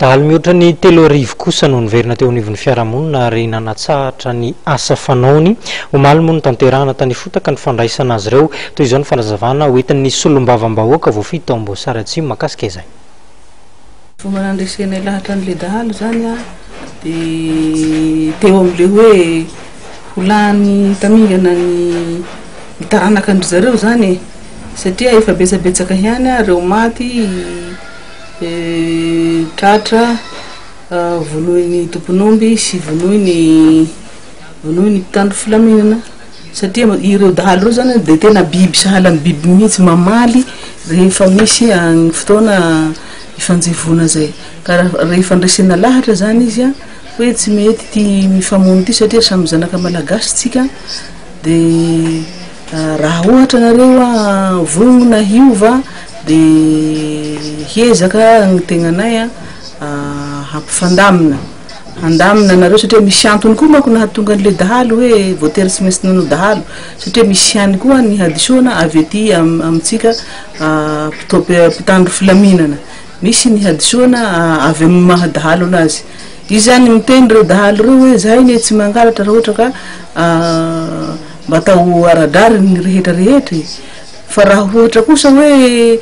Dahalo mihoatra ny 3 arivo kosa no niverina teo anivon'ny fiarahamonina ary nanatsahatra ny asa fanaony omaly moa ny tanterahana tany fotaka ny fandraisana azy ireo toy izao ny fanazavana hoentin'ny solombavam-bahoaka voafito tao Amboasary Atsimo mahakasika izay. Fomba nandresenay lahatra an'le dahalo zany a dia teo amin'le hoe holany tamingana ny taranaka andry zareo zany satria efa betsabetsaka ihany reo maty tratra vonoiny tomponomby sy vonoiny mpitandro filaminana satria ireo dahalo reo zany dia tena biby sahala amin'ny biby mihitsy mamaly rehefa misy ny fotoana ifanjivona zay ka rehefa andresena lahatra zany izy a hoe tsy mety ty mifamono ty satria samy zanaka malagasy tsika dia raha ohatra nareo a vonogno na hiova dia hiezaka ny tegnanay hampifandamina handamina nareo satria misy antony koa manko nahatonga an'le dahalo hoe voatery tsy maintsy nanao dahalo satria misy ihany koa ny hadisoana avy aty amintsika mpitandro filaminana misy ny hadisoana avy amin'ny mahadahalo anazy izy zany miteny reo dahalo reo hoe zahay ny tsy mangalatra raha ohatra ka mba atao aradrary ny rehetra rehetra fa raha ohatra kosa hoe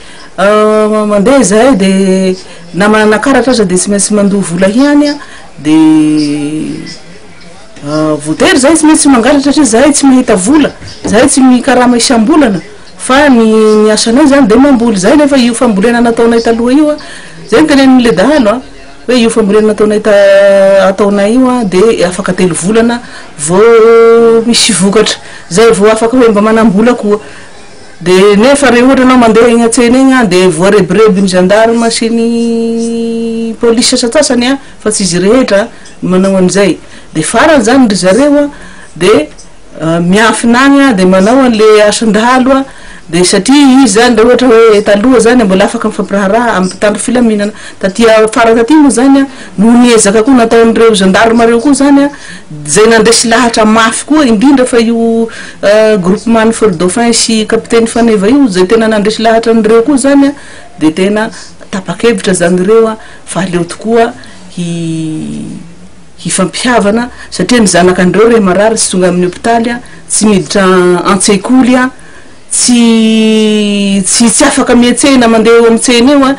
mandeha zahay dia na manakaratra aza dia tsy maintsy mandoha vola ihany a dia voatery zahay tsy maintsy mangalatra satria zahay tsy mahita vola zahay tsy mikarama isam-bolana fa ny asanay zany dia mamboly zahay nefa io fambolena nataonay taloha io a zay nitenen'le dahalo a hoe io fambolena nataonay ataonay io a dia afaka 3 volana vao misy vokatra zay vao afaka hoe mba manambola koa dia nefa re ohatra anao mandeha eny an-tsena eny a dia voarebireby ny gendarme sy ny polisy sasatsasany a fa tsy izy rehetra manao an'izay dia farany zany ry zareo a dia miafinany a dia manao an'le asan-dahalo a dia satria izy zany raha ohatra hoe taloha zany mbola afaka mifampiraharaha amin'ny mpitandro filaminana tatia farany taty moa zany a no niezaka koa nataon'ireo gendarme reo koa zany a zay nandresy lahatra mafy koa indrindra fa io groupement ny feu dauphin sy capitaine Faneva io zay tena nandresy lahatra an'ireo koa zany a dia tena tapa-kevitra zany ireo a fa aleo tokoa hifampihavana satria ny zanaka andreo rehe marary tsy tonga amin'ny hôpitaly a tsy miditra an-tsekoly a tsy afaka miantsena mandeha eo amin'ny tsena eo a